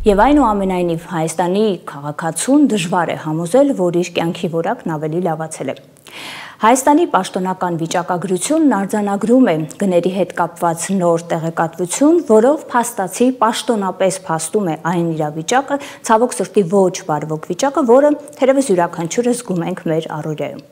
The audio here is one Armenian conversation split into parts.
Եվ այնուամենայնիվ Հայաստանի քաղաքացուն դժվար է համոզել, որ իր կյանքի որակն ավելի լավացել է։ Հայաստանի պաշտոնական վիճակագրությունն արձանագրում է գների հետ կապված նոր տեղեկատվություն, որով փաստացի պաշտոնապես փաստում է այն իրավիճակը, ցավոք սրտի ոչ բարվոք վիճակը, որը թերևս յուրաքանչյուրը զգում ենք մեր առօրյայում։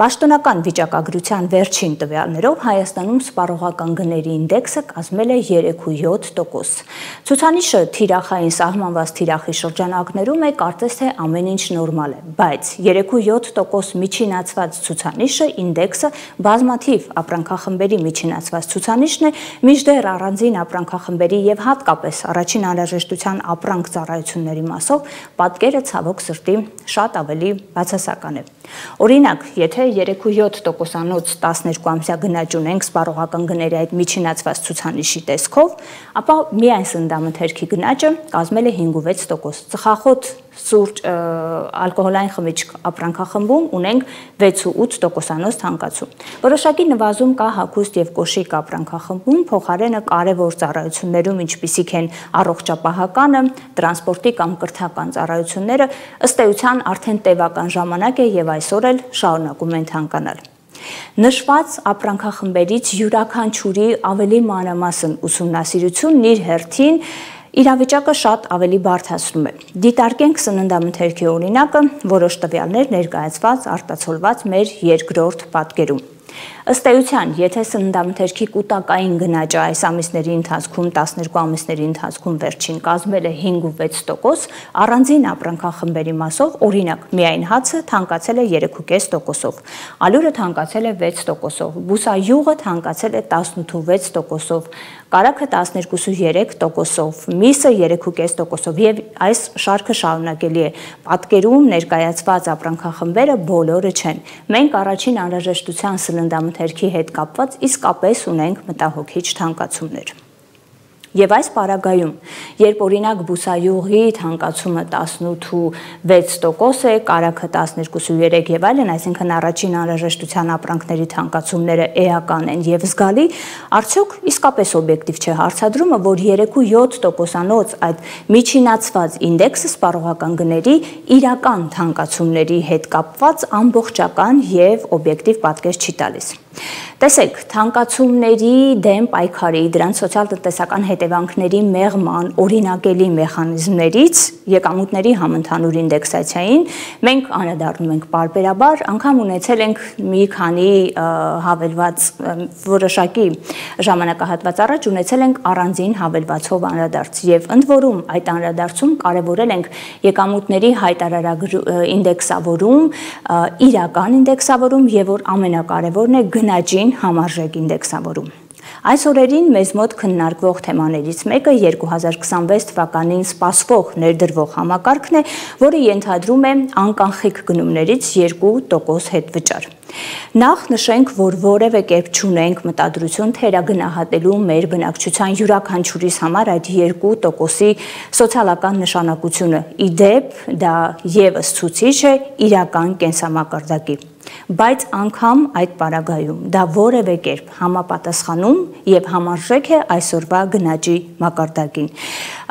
Պաշտոնական վիճակագրության վերջին տվյալներով Հայաստանում սպառողական գների ինդեքսը կազմել է 3.7%։ Ցուցանիշը թիրախային սահմանված թիրախի շրջանակներում է, կարծես թե ամեն ինչ նորմալ է, բայց 3.7% միջինացված ցուցանիշը ինդեքսը բազմաթիվ ապրանքախմբերի միջինացված ցուցանիշն է, մինչդեռ առանձին ապրանքախմբերի եւ հատկապես առաջին անհրաժեշտության ապրանք ծառայությունների մասով պատկերը ցավոք սրտի շատ ավելի բացասական է։ Օրինակ, եթե 3.7%-անոց 12-ամսյա գնաճ ունենք սպառողական գների այդ միջինացված ցուցանիշի տեսքով, ապա միայն սննդամթերքի գնաճը կազմել է 5.6%։ Ծխախոտ, սուրճ, ալկոհոլային խմիչք ապրանքախմբում ունենք 6.8%-անոց թանկացում։ Որոշակի նվազում կա հագուստ եւ կոշիկ ապրանքախմբում, փոխարենը կարևոր ծառայություններում, ինչպիսիք են առողջապահականը, տրանսպորտի կամ կրթական ծառայությունները, ըստ էության արդեն տևական ժամանակ է եւ այսօր էլ շարունակում են թանկանալ։ Նշված ապրանքախմբերից յուրաքանչյուրի ավելի մանրամասն ուսումնասիրությունն իր հերթին իրավիճակը շատ ավելի բարդացնում է։ Դիտարկենք սննդամթերքի օրինակը, որոշ տվյալներ ներկայացված արտացոլված մեր երկրորդ պատկերում։ Ըստ էության, եթե սննդամթերքի կուտակային գնաճը այս ամիսների ընթացքում 12 ամիսների ընթացքում վերջին կազմել է 5.6%, առանձին ապրանքախմբերի մասով, օրինակ, միայն հացը թանկացել է 3.5%-ով, ալյուրը թանկացել է 6%-ով, բուսայուղը թանկացել է 18.6%-ով, կարագը 12.3%-ով, միսը 3.5%-ով եւ այս շարքը շարունակելի է։ Պատկերում ներկայացված ապրանքախմբերը բոլորը չեն։ Մենք առաջին անհրաժեշտության սննդամթերքի հետ կապված իսկապես ունենք մտահոգիչ թանկացումներ։ Եվ այս պարագայում, երբ օրինակ բուսայուղի թանկացումը 18.6% է, կարագը 12.3 եւ այլն, այսինքն առաջին անհրաժեշտության ապրանքների թանկացումները էական են եւ զգալի, արդյոք իսկապես օբյեկտիվ չէ հարցադրումը, որ 3.7%-անոց այդ միջինացված ինդեքսը սպառողական գների իրական թանկացումների հետ կապված ամբողջական եւ օբյեկտիվ պատկեր չի տալիս։ Տեսեք, թանկացումների դեմ պայքարի, դրանց սոցիալ-տնտեսական հետևանքների մեղման օրինակելի մեխանիզմներից եկամուտների համընդհանուր ինդեքսացիային մենք անդրադառնում ենք պարբերաբար, անգամ ունեցել ենք մի քանի հավելված որոշակի ժամանակահատված առաջ ունեցել ենք առանձին հավելվածով անդրադարձ եւ ընդ որում այդ անդրադարձում կարեւորել ենք եկամուտների հայտարարագրու ինդեքսավորում, իրական ինդեքսավորում եւ որ ամենակարևորն է գնաճին համարժեք ինդեքսավորում։ Այս օրերին մեզ մոտ քննարկվող թեմաներից մեկը 2026 թվականին սպասվող ներդրվող համակարգն է, որը ենթադրում է անկանխիկ գնումներից 2% հետվճար։ Նախ նշենք, որ որևէ կերպ չունենք մտադրություն թերագնահատելու մեր բնակչության յուրաքանչյուրիս համար այդ 2%-ի սոցիալական նշանակությունը։ Իդեպ դա եւս ցուցիչ է իրական կենսամակարդակի։ Բայց անգամ այդ պարագայում դա որևէ կերպ համապատասխանում եւ համարժեք է այսօրվա գնաճի մակարդակին։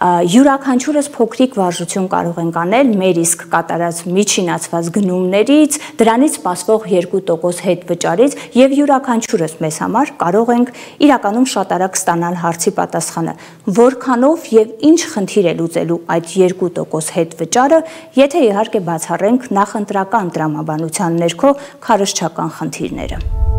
Յուրաքանչյուրս փոքրիկ վարժություն կարող ենք անել մեր իսկ կատարած միջինացված գնումներից, դրանից սպասվող 2% հետվճարից եւ յուրաքանչյուրս մեզ համար կարող ենք իրականում շատ արագ ստանալ հարցի պատասխանը, որքանով եւ ինչ խնդիր է լուծելու այդ 2% հետվճարը, եթե իհարկե բացառենք նախընտրական տրամաբանության ներքո քարոզչական խնդիրները։